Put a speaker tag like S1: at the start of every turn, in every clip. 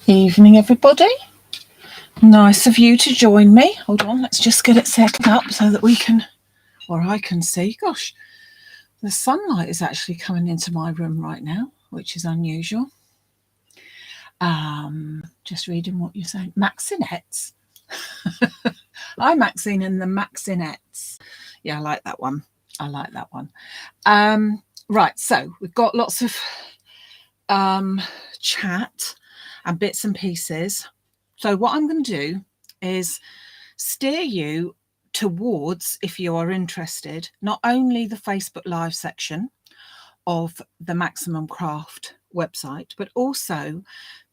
S1: Evening, everybody. Nice of you to join me. Hold on, let's just get it set up so that we can, or I can see. Gosh, the sunlight is actually coming into my room right now, which is unusual. Just reading what you're saying. Maxinettes. Hi, Maxine and the Maxinettes. Yeah, I like that one. I like that one. Right, so we've got lots of chat and bits and pieces. So what I'm going to do is steer you towards, if you are interested, not only the Facebook Live section of the Maximum Craft website, but also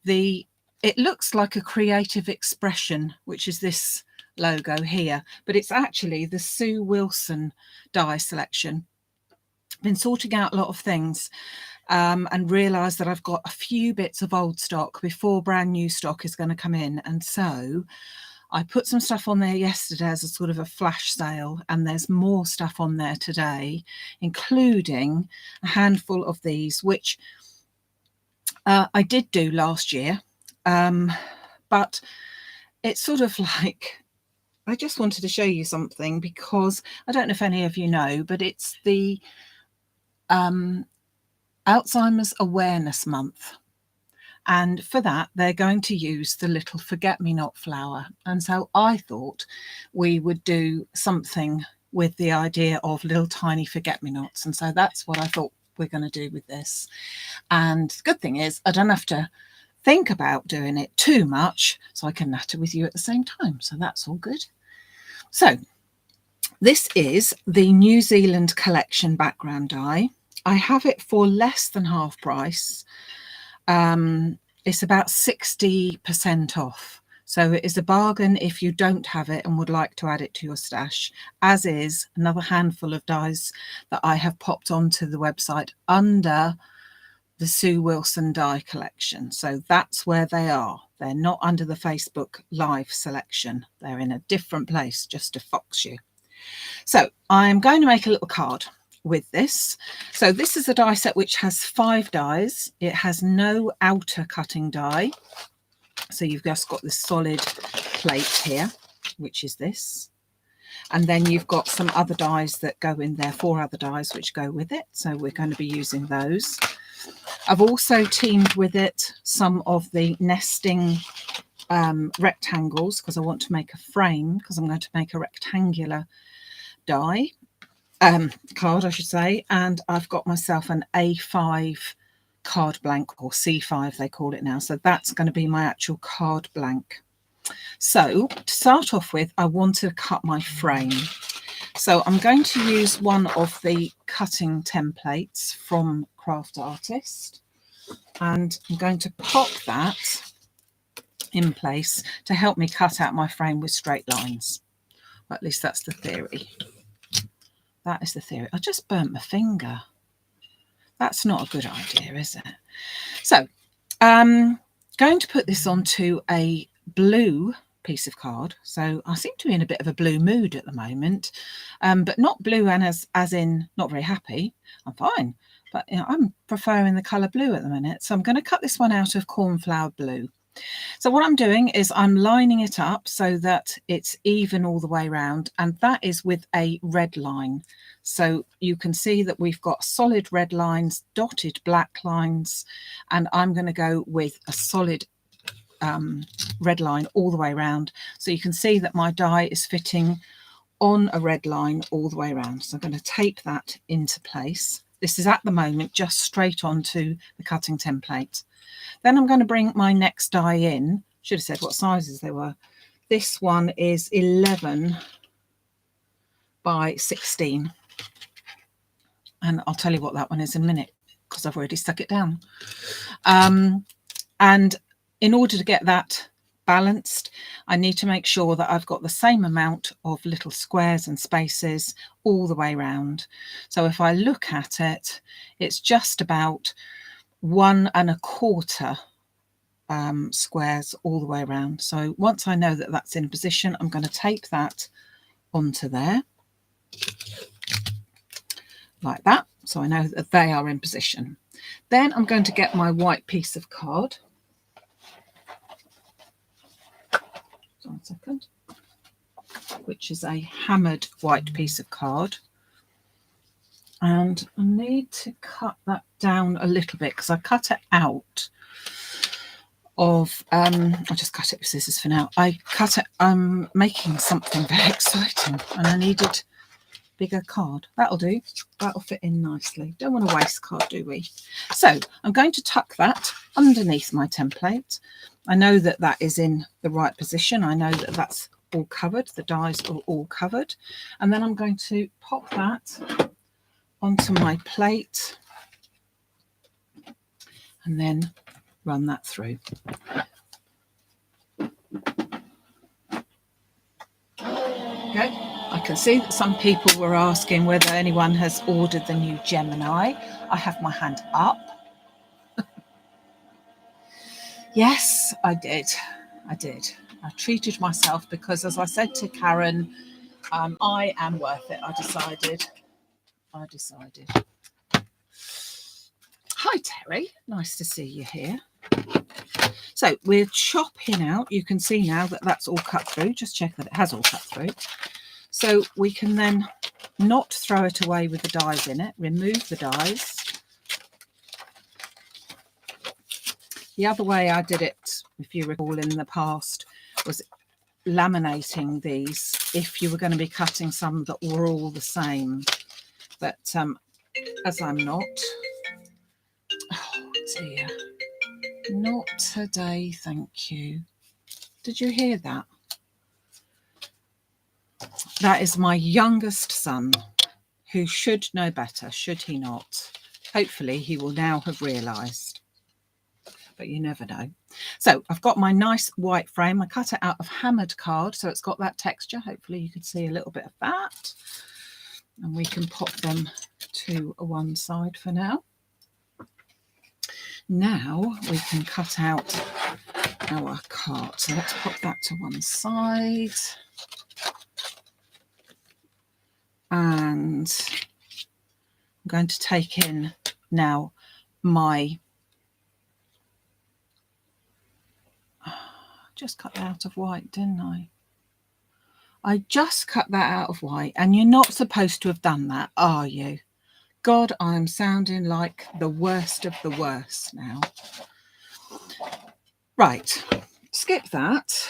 S1: it looks like a creative expression, which is this logo here, but it's actually the Sue Wilson die selection. I've been sorting out a lot of things and realised that I've got a few bits of old stock before brand new stock is going to come in. And so I put some stuff on there yesterday as a sort of a flash sale, and there's more stuff on there today, including a handful of these, which I did do last year, but it's sort of like, I just wanted to show you something because I don't know if any of you know, but it's the Alzheimer's Awareness Month. And for that, they're going to use the little forget-me-not flower. And so I thought we would do something with the idea of little tiny forget-me-nots. And so that's what I thought we're going to do with this. And the good thing is I don't have to think about doing it too much, so I can natter with you at the same time. So that's all good. So this is the New Zealand collection background die. I have it for less than half price. It's about 60% off. So it is a bargain if you don't have it and would like to add it to your stash, as is another handful of dies that I have popped onto the website under the Sue Wilson die collection. So that's where they are. They're not under the Facebook Live selection. They're in a different place, just to fox you. So I'm going to make a little card with this. So this is a die set which has 5 dies. It has no outer cutting die. So you've just got this solid plate here, which is this. And then you've got some other dies that go in there, 4 other dies which go with it. So we're going to be using those. I've also teamed with it some of the nesting rectangles because I want to make a frame, because I'm going to make a rectangular die. Card, I should say, and I've got myself an A5 card blank, or C5 they call it now. So that's going to be my actual card blank. So to start off with, I want to cut my frame. So I'm going to use one of the cutting templates from Craft Artist, and I'm going to pop that in place to help me cut out my frame with straight lines. Or at least that's the theory. That is the theory. I just burnt my finger. That's not a good idea, is it? So going to put this onto a blue piece of card. So I seem to be in a bit of a blue mood at the moment, but not blue and as in not very happy. I'm fine, but you know, I'm preferring the colour blue at the minute. So I'm going to cut this one out of cornflower blue. So what I'm doing is I'm lining it up so that it's even all the way around, and that is with a red line. So you can see that we've got solid red lines, dotted black lines, and I'm going to go with a solid red line all the way around. So you can see that my die is fitting on a red line all the way around. So I'm going to tape that into place. This is at the moment just straight onto the cutting template. Then I'm going to bring my next die in. Should have said what sizes they were. This one is 11 by 16. And I'll tell you what that one is in a minute because I've already stuck it down. And in order to get that balanced, I need to make sure that I've got the same amount of little squares and spaces all the way around. So if I look at it, it's just about 1 1/4 squares all the way around. So once I know that that's in position, I'm going to tape that onto there like that, so I know that they are in position. Then I'm going to get my white piece of card, on a second, which is a hammered white piece of card. And I need to cut that down a little bit because I cut it out of, I'll just cut it with scissors for now. I cut it, I'm making something very exciting and I needed bigger card. That'll do. That'll fit in nicely. Don't want to waste card, do we? So I'm going to tuck that underneath my template. I know that that is in the right position. I know that that's all covered. The dies are all covered. And then I'm going to pop that onto my plate and then run that through. Okay. I can see that some people were asking whether anyone has ordered the new Gemini. I have my hand up. Yes, I did. I treated myself because, as I said to Karen, I am worth it. I decided. Hi, Terry. Nice to see you here. So we're chopping out. You can see now that that's all cut through. Just check that it has all cut through. So we can then not throw it away with the dies in it. Remove the dies. The other way I did it, if you recall in the past, was laminating these if you were going to be cutting some that were all the same. But as I'm not, oh dear, not today, thank you. Did you hear that? That is my youngest son, who should know better, should he not? Hopefully he will now have realised, but you never know. So I've got my nice white frame. I cut it out of hammered card, so it's got that texture. Hopefully you can see a little bit of that. And we can pop them to one side for now. Now we can cut out our card. So let's pop that to one side. And I'm going to take in now my, just cut that out of white, didn't I? I just cut that out of white, and you're not supposed to have done that, are you? God, I'm sounding like the worst of the worst now. Right, skip that.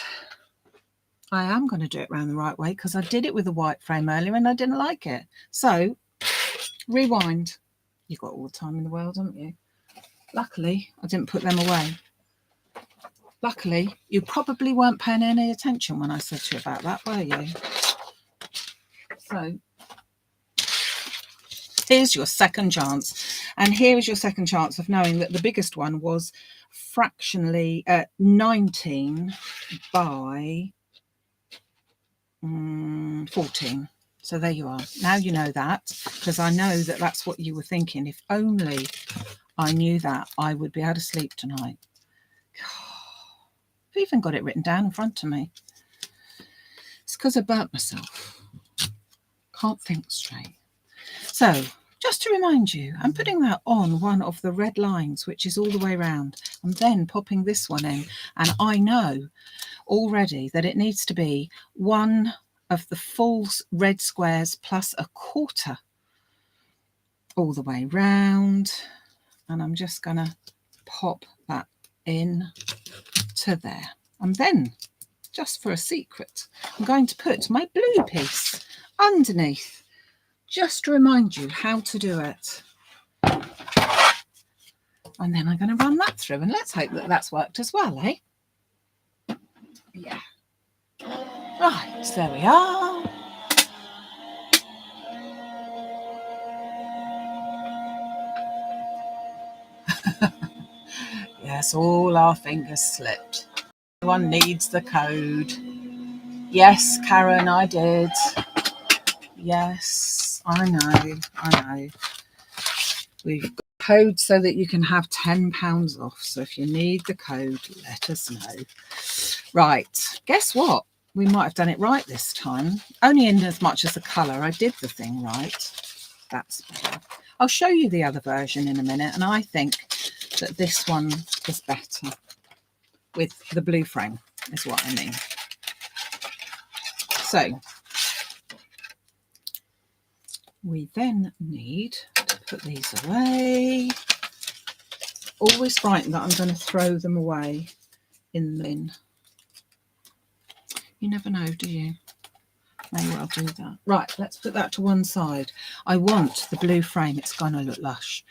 S1: I am going to do it around the right way because I did it with a white frame earlier and I didn't like it. So, rewind. You've got all the time in the world, haven't you? Luckily, I didn't put them away. Luckily, you probably weren't paying any attention when I said to you about that, were you? So, here's your second chance. And here is your second chance of knowing that the biggest one was fractionally 19 by 14. So there you are. Now you know that, because I know that that's what you were thinking. If only I knew that, I would be able to sleep tonight. I've even got it written down in front of me. It's because I burnt myself. Can't think straight. So just to remind you, I'm putting that on one of the red lines, which is all the way around, and then popping this one in. And I know already that it needs to be one of the full red squares plus a quarter all the way round. And I'm just going to pop that in to there. And then, just for a secret, I'm going to put my blue piece underneath, just to remind you how to do it. And then I'm going to run that through, and let's hope that that's worked as well, eh? Yeah. Right, so there we are. Yes, all our fingers slipped. Everyone needs the code. Yes, Karen, I did. Yes, I know. We've got a code so that you can have £10 off. So if you need the code, let us know. Right, guess what? We might have done it right this time. Only in as much as the colour. I did the thing right. That's better. I'll show you the other version in a minute, and I think that this one is better with the blue frame, is what I mean. So we then need to put these away. Always frightened that I'm going to throw them away in the bin. You never know, do you? May well do that. Right, let's put that to one side. I want the blue frame. It's going to look lush.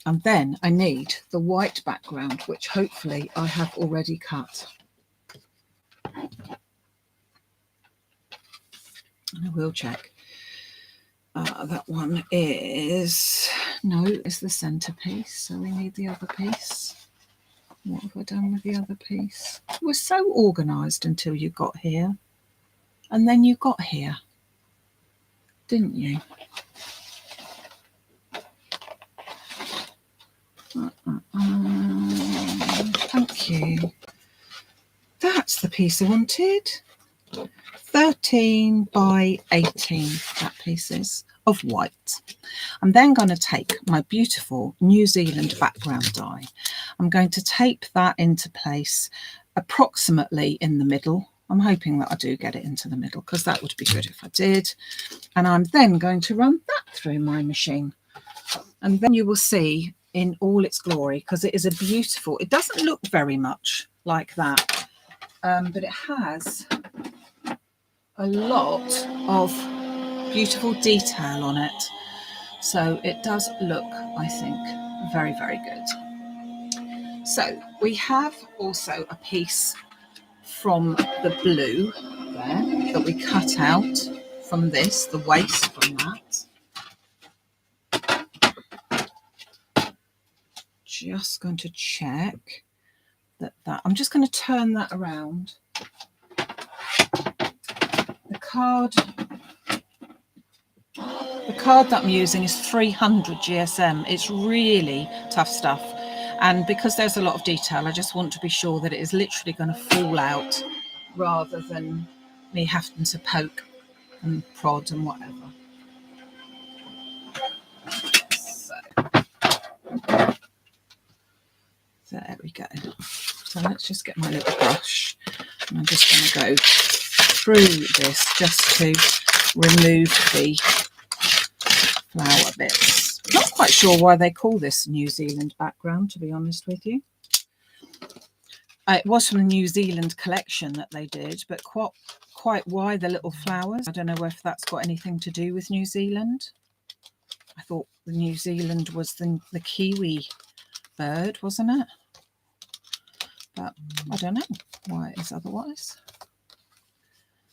S1: And then I need the white background, which hopefully I have already cut. And I will check. That one is, no, it's the centerpiece. So we need the other piece. What have I done with the other piece? It was so organised until you got here. And then you got here, didn't you? Thank you. That's the piece I wanted. 13 by 18, that piece is, of white. I'm then going to take my beautiful New Zealand background die. I'm going to tape that into place approximately in the middle. I'm hoping that I do get it into the middle, because that would be good if I did. And I'm then going to run that through my machine. And then you will see in all its glory, because it is a beautiful, it doesn't look very much like that, but it has a lot of beautiful detail on it. So it does look, I think, very, very good. So we have also a piece from the blue there that we cut out from this, the waste from that. Just going to check that I'm just going to turn that around. The card that I'm using is 300 GSM. It's really tough stuff. And because there's a lot of detail, I just want to be sure that it is literally going to fall out rather than me having to poke and prod and whatever. So there we go. So let's just get my little brush. And I'm just going to go through this just to remove the flower bits. Not quite sure why they call this New Zealand background, to be honest with you. It was from the New Zealand collection that they did, but quite why the little flowers. I don't know if that's got anything to do with New Zealand. I thought the New Zealand was the kiwi bird, wasn't it? But I don't know why it is otherwise.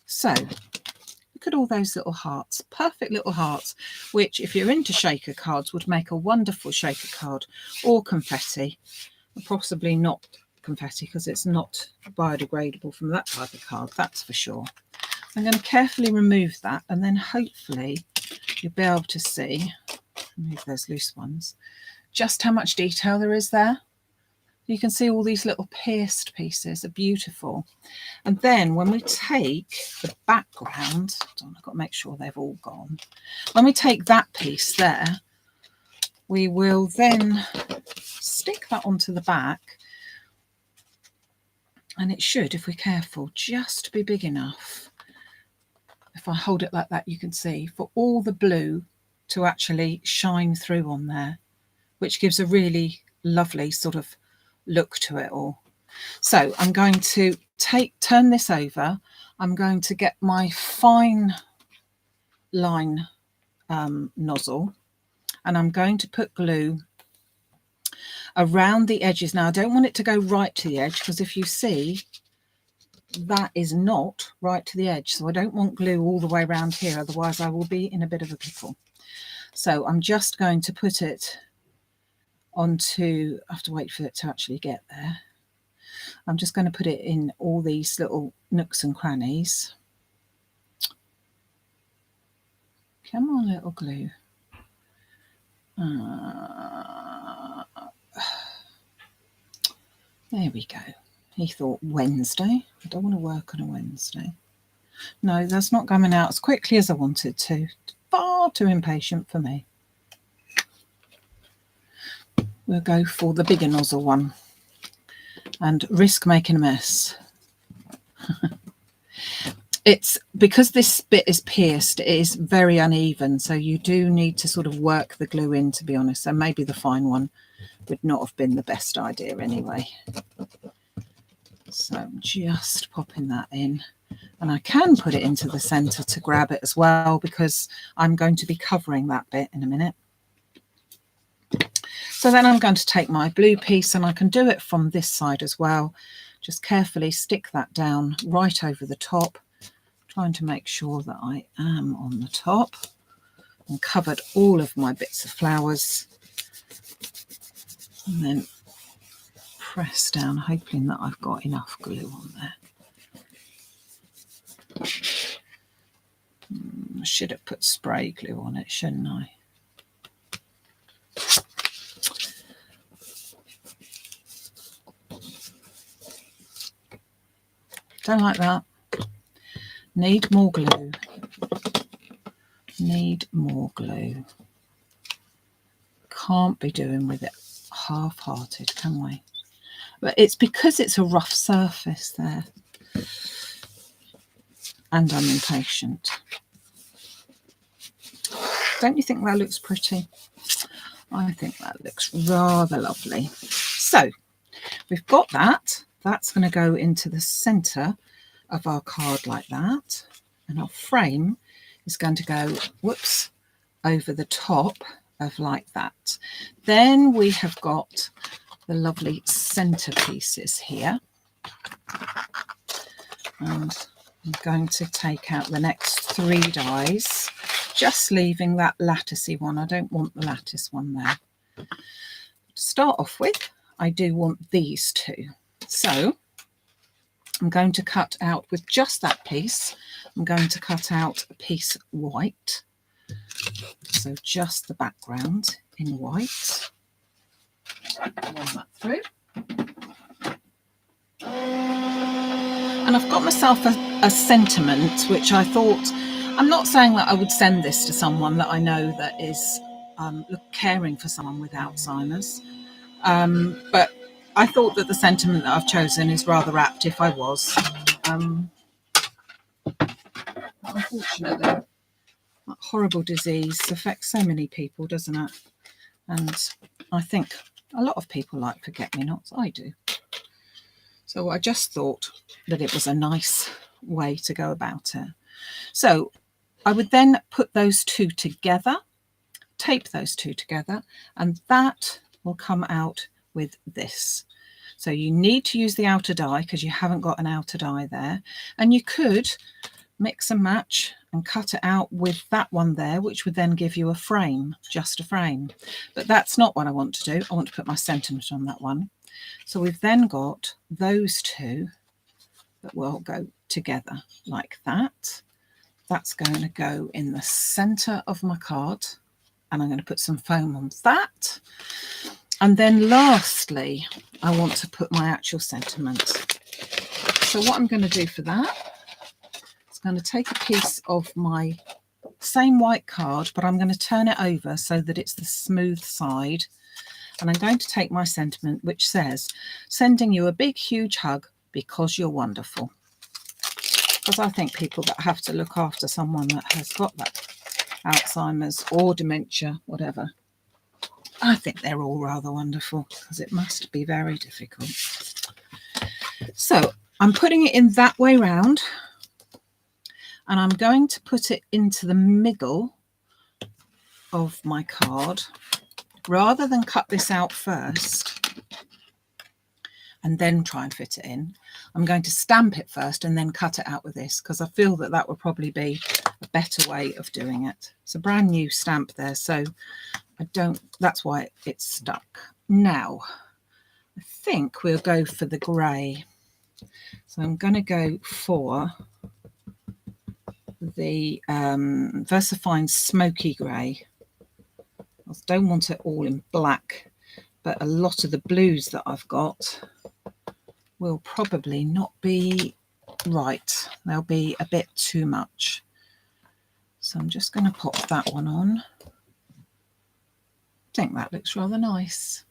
S1: So look at all those little hearts, perfect little hearts, which if you're into shaker cards would make a wonderful shaker card, or confetti. Possibly not confetti because it's not biodegradable from that type of card, that's for sure. I'm going to carefully remove that, and then hopefully you'll be able to see, remove those loose ones, just how much detail there is there. You can see all these little pierced pieces are beautiful. And then when we take the background, I've got to make sure they've all gone. When we take that piece there, we will then stick that onto the back. And it should, if we're careful, just be big enough. If I hold it like that, you can see for all the blue to actually shine through on there, which gives a really lovely sort of look to it all. So I'm going to turn this over. I'm going to get my fine line nozzle, and I'm going to put glue around the edges. Now I don't want it to go right to the edge, because if you see, that is not right to the edge. So I don't want glue all the way around here, otherwise I will be in a bit of a pickle. So I'm just going to put it onto, I have to wait for it to actually get there. I'm just going to put it in all these little nooks and crannies. Come on, little glue. There we go. He thought Wednesday. I don't want to work on a Wednesday. No, that's not coming out as quickly as I wanted to. Far too impatient for me. We'll go for the bigger nozzle one and risk making a mess. it's because this bit is pierced, it is very uneven, so you do need to sort of work the glue in, to be honest. So maybe the fine one would not have been the best idea anyway. So I'm just popping that in, and I can put it into the center to grab it as well, because I'm going to be covering that bit in a minute. So then I'm going to take my blue piece, and I can do it from this side as well. Just carefully stick that down right over the top, trying to make sure that I am on the top and covered all of my bits of flowers, and then press down, hoping that I've got enough glue on there. I should have put spray glue on it, shouldn't I? Don't like that. Need more glue. Need more glue. Can't be doing with it half-hearted, can we? But it's because it's a rough surface there. And I'm impatient. Don't you think that looks pretty? I think that looks rather lovely. So we've got that. That's going to go into the center of our card like that. And our frame is going to go, whoops, over the top of like that. Then we have got the lovely center pieces here. And I'm going to take out the next 3 dies, just leaving that latticey one. I don't want the lattice one there. To start off with, I do want these 2. So I'm going to cut out with just that piece. I'm going to cut out a piece white. So just the background in white. Run that through. And I've got myself a sentiment, which I thought, I'm not saying that I would send this to someone that I know that is caring for someone with Alzheimer's, but I thought that the sentiment that I've chosen is rather apt if I was. Unfortunately, that horrible disease affects so many people, doesn't it? And I think a lot of people like forget-me-nots. I do. So I just thought that it was a nice way to go about it. So I would then put those 2 together, tape those 2 together, and that will come out with this. So you need to use the outer die because you haven't got an outer die there. And you could mix and match and cut it out with that one there, which would then give you a frame, just a frame. But that's not what I want to do. I want to put my sentiment on that one. So we've then got those 2 that will go together like that. That's going to go in the center of my card, and I'm going to put some foam on that. And then lastly, I want to put my actual sentiment. So what I'm going to do for that is going to take a piece of my same white card, but I'm going to turn it over so that it's the smooth side. And I'm going to take my sentiment, which says, sending you a big, huge hug because you're wonderful. Because I think people that have to look after someone that has got that Alzheimer's or dementia, whatever, I think they're all rather wonderful, because it must be very difficult. So I'm putting it in that way round, and I'm going to put it into the middle of my card, rather than cut this out first and then try and fit it in. I'm going to stamp it first and then cut it out with this, because I feel that that would probably be a better way of doing it. It's a brand new stamp there, so that's why it's stuck. Now, I think we'll go for the grey. So I'm going to go for the VersaFine Smoky Grey. I don't want it all in black, but a lot of the blues that I've got will probably not be right. They'll be a bit too much. So I'm just going to pop that one on. I think that looks rather nice.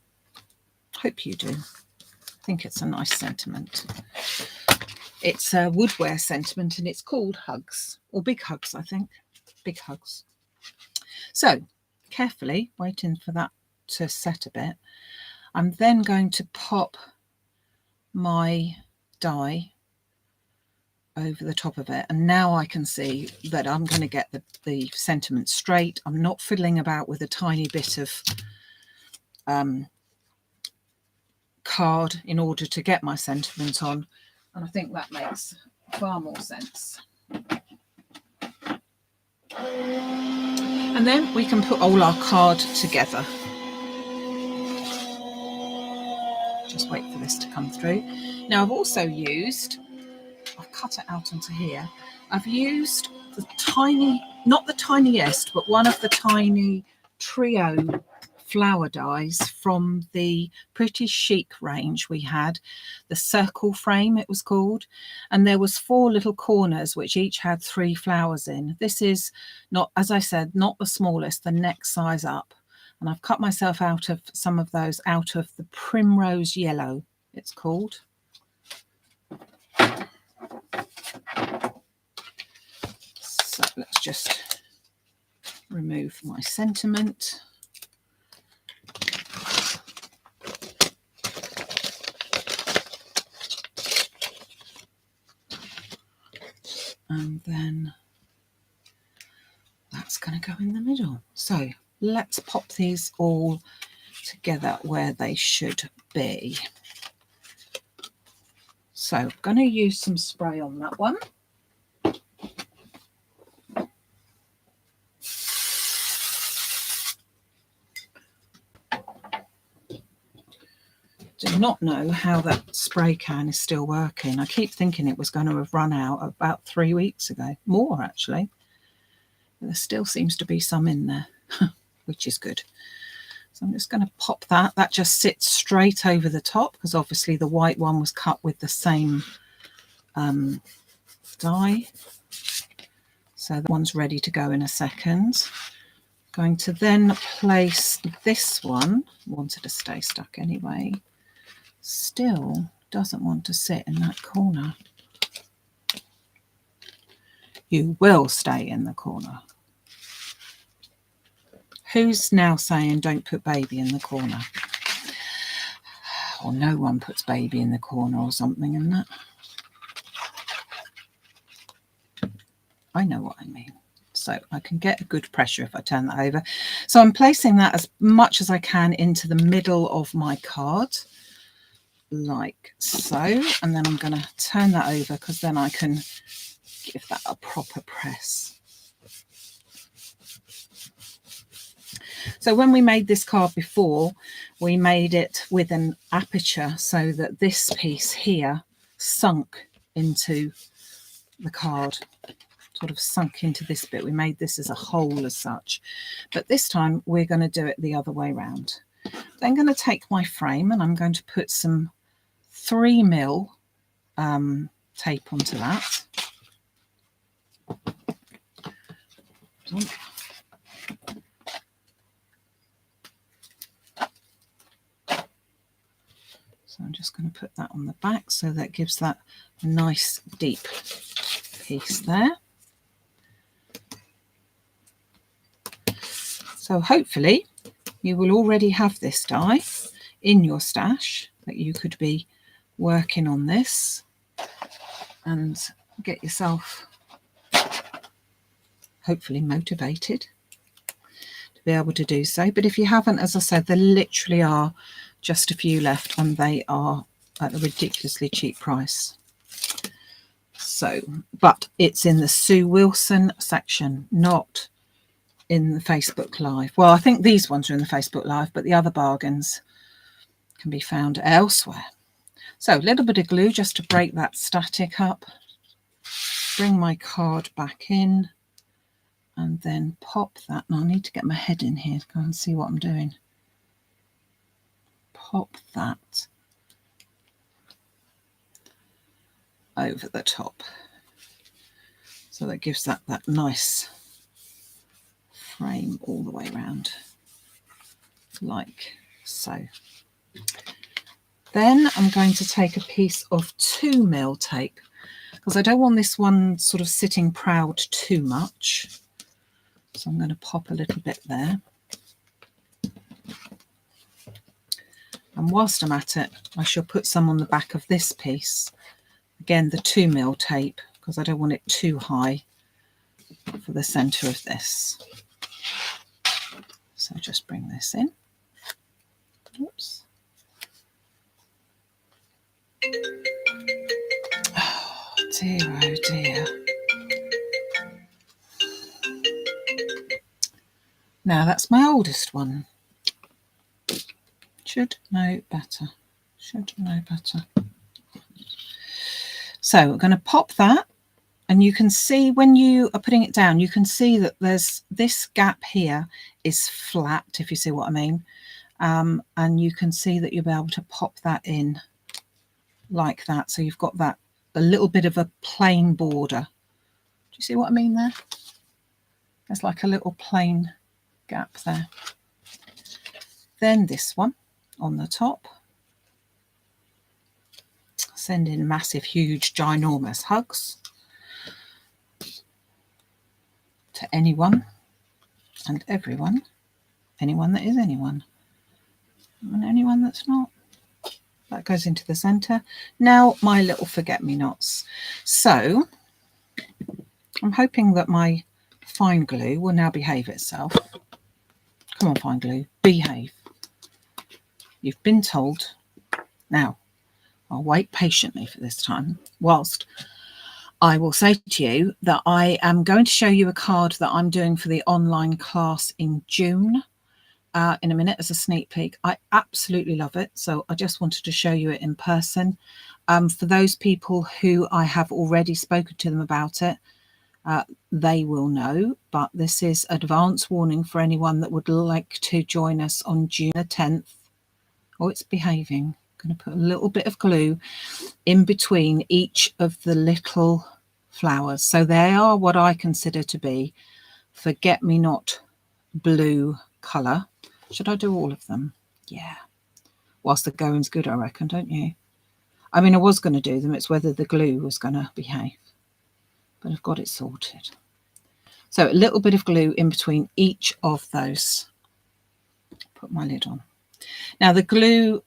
S1: Hope you do. I think it's a nice sentiment. It's a woodware sentiment and it's called Hugs, or Big Hugs, I think. Big Hugs. So carefully waiting for that to set a bit, I'm then going to pop my die over the top of it, and now I can see that I'm going to get the sentiment straight. I'm not fiddling about with a tiny bit of card in order to get my sentiment on, and I think that makes far more sense. And then we can put all our card together. Just wait for this to come through. Now I've also used, I've cut it out onto here, I've used the tiny, not the tiniest, but one of the tiny trio flower dies from the Pretty Chic range we had, the circle frame it was called, and there was 4 little corners which each had 3 flowers in. This is not, as I said, not the smallest, the next size up, and I've cut myself out of some of those out of the Primrose Yellow, it's called. So let's just remove my sentiment. And then that's going to go in the middle. So let's pop these all together where they should be. So I'm going to use some spray on that one. Do not know how that spray can is still working. I keep thinking it was going to have run out about 3 weeks ago, more actually. But there still seems to be some in there, which is good. So I'm just going to pop that. That just sits straight over the top because obviously the white one was cut with the same die. So that one's ready to go in a second. Going to then place this one, wanted to stay stuck anyway, still doesn't want to sit in that corner. You will stay in the corner. Who's now saying don't put baby in the corner? Or no one puts baby in the corner or something, isn't it? I know what I mean. So I can get a good pressure if I turn that over. So I'm placing that as much as I can into the middle of my card, like so. And then I'm going to turn that over because then I can give that a proper press. So when we made this card before, we made it with an aperture so that this piece here sunk into the card, sort of sunk into this bit. We made this as a hole as such, but this time we're going to do it the other way around. Then I'm going to take my frame and I'm going to put some 3mm tape onto that. So I'm just going to put that on the back so that gives that nice deep piece there. So hopefully you will already have this die in your stash that you could be working on this and get yourself hopefully motivated to be able to do so. But if you haven't, as I said, there literally are just a few left and they are at a ridiculously cheap price. So, but it's in the Sue Wilson section, not in the Facebook Live. Well, I think these ones are in the Facebook Live, but the other bargains can be found elsewhere. So a little bit of glue just to break that static up. Bring my card back in and then pop that. Now I need to get my head in here to go and see what I'm doing. Pop that over the top. So that gives that nice frame all the way around, like so. Then I'm going to take a piece of 2mm tape. because I don't want this one sort of sitting proud too much. So I'm going to pop a little bit there. And whilst I'm at it, I shall put some on the back of this piece. Again, the 2mm tape, because I don't want it too high for the centre of this. So just bring this in. Oops. Oh dear, oh dear. Now that's my oldest one. Should know better. Should know better. So we're going to pop that, and you can see when you are putting it down, you can see that there's this gap here is flat, if you see what I mean. And you can see that you'll be able to pop that in like that. So you've got that, a little bit of a plain border. Do you see what I mean there? There's like a little plain gap there. Then this one on the top. Send in massive, huge, ginormous hugs to anyone and everyone, anyone that is anyone, and anyone that's not. That goes into the centre. Now my little forget-me-nots. So I'm hoping that my fine glue will now behave itself. Come on, fine glue, behave. You've been told. Now I'll wait patiently for this time, whilst I will say to you that I am going to show you a card that I'm doing for the online class in June in a minute as a sneak peek. I absolutely love it, so I just wanted to show you it in person. For those people who I have already spoken to them about it, they will know, but this is advance warning for anyone that would like to join us on June the 10th. Oh, it's behaving. I'm going to put a little bit of glue in between each of the little flowers. So they are what I consider to be forget-me-not blue colour. Should I do all of them? Yeah. Whilst the going's good, I reckon, don't you? I mean, I was going to do them. It's whether the glue was going to behave. But I've got it sorted. So a little bit of glue in between each of those. Put my lid on. Now the glue,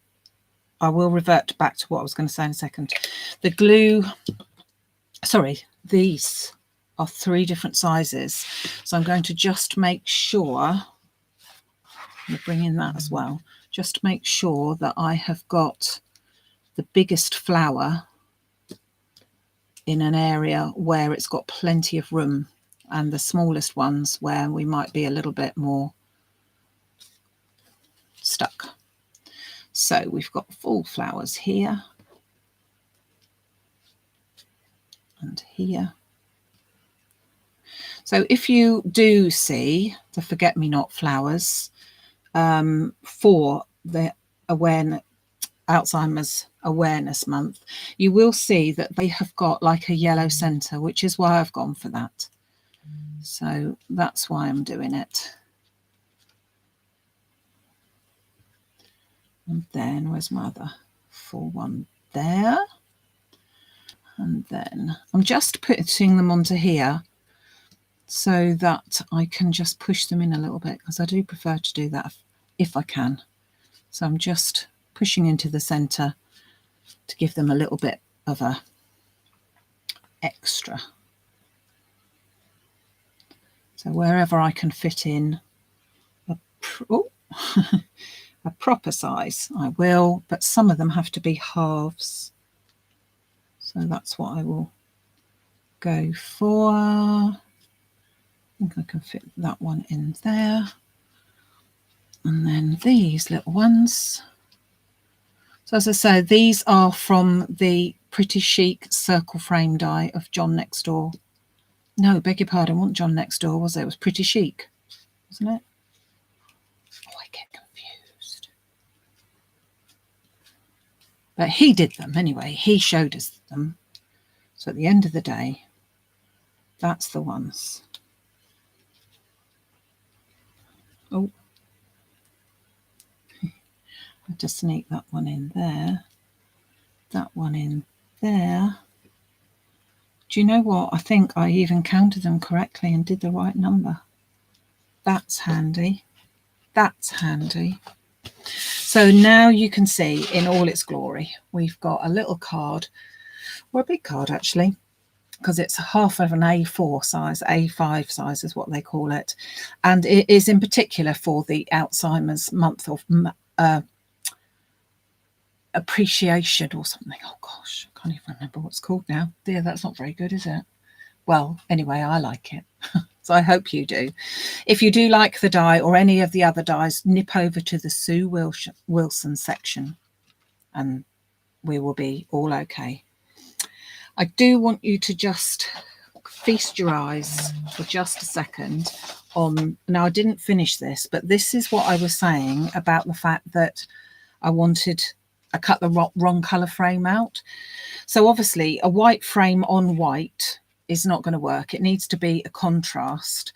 S1: I will revert back to what I was going to say in a second. The glue, sorry, these are 3 different sizes. So I'm going to just make sure, we'll bring in that as well, just to make sure that I have got the biggest flower in an area where it's got plenty of room, and the smallest ones where we might be a little bit more stuck. So we've got full flowers here and here. So if you do see the forget-me-not flowers for the Alzheimer's Awareness Month, you will see that they have got like a yellow centre, which is why I've gone for that. So that's why I'm doing it. And then where's my other full one? There. And then I'm just putting them onto here so that I can just push them in a little bit, because I do prefer to do that if I can. So I'm just pushing into the centre to give them a little bit of a extra. So wherever I can fit in a proper size, I will, but some of them have to be halves. So that's what I will go for. I think I can fit that one in there. And then these little ones. So as I say, these are from the Pretty Chic circle frame die of John Next Door. No, beg your pardon, it wasn't John Next Door, was it? It was Pretty Chic, wasn't it? Oh, I get confused. But he did them anyway. He showed us them. So at the end of the day, that's the ones. Oh, I have to sneak that one in there. That one in there. Do you know what? I think I even counted them correctly and did the right number. That's handy. That's handy. So now you can see in all its glory, we've got a little card, or a big card actually, because it's half of an A4 size, A5 size is what they call it. And it is in particular for the Alzheimer's month of appreciation or something. Oh gosh, I can't even remember what it's called now. Dear, that's not very good, is it? Well, anyway, I like it. So I hope you do. If you do like the die or any of the other dies, nip over to the Sue Wilson section and we will be all okay. I do want you to just feast your eyes for just a second on, now I didn't finish this, but this is what I was saying about the fact that I cut the wrong colour frame out. So obviously a white frame on white is not going to work. It needs to be a contrast.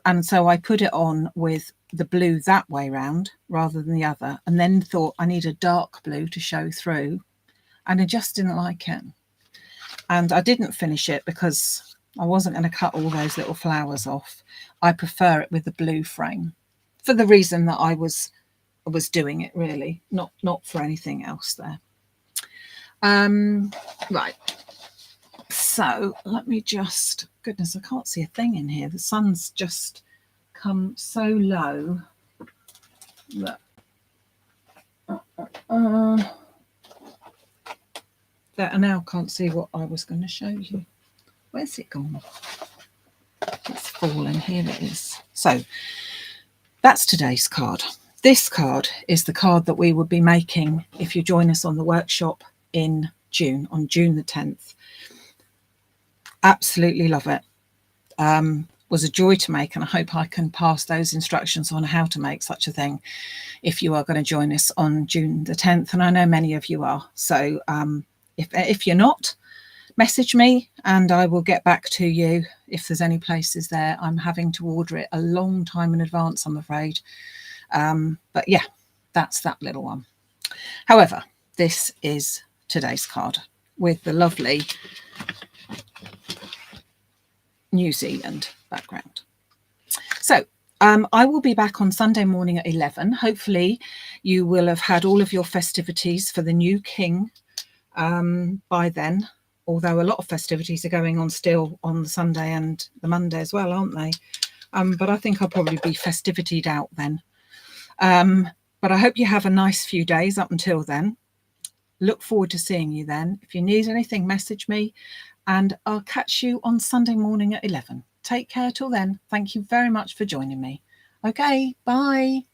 S1: And so I put it on with the blue that way round rather than the other, and then thought I need a dark blue to show through, and I just didn't like it. And I didn't finish it because I wasn't going to cut all those little flowers off. I prefer it with the blue frame for the reason that I was doing it, really, not for anything else there. Right. So let me just, goodness, I can't see a thing in here. The sun's just come so low that that I now can't see what I was going to show you. Where's it gone? It's fallen. Here it is. So that's today's card. This card is the card that we will be making if you join us on the workshop in June, on June the 10th. Absolutely love it. Was a joy to make, and I hope I can pass those instructions on how to make such a thing if you are going to join us on June the 10th, and I know many of you are. So if you're not, message me and I will get back to you if there's any places there. I'm having to order it a long time in advance, I'm afraid. But yeah, that's that little one. However, this is today's card with the lovely New Zealand background. So I will be back on Sunday morning at 11. Hopefully you will have had all of your festivities for the new king by then, although a lot of festivities are going on still on the Sunday and the Monday as well, aren't they? But I think I'll probably be festivitied out then. But I hope you have a nice few days up until then. Look forward to seeing you then. If you need anything, message me, and I'll catch you on Sunday morning at 11. Take care till then. Thank you very much for joining me. Okay, bye.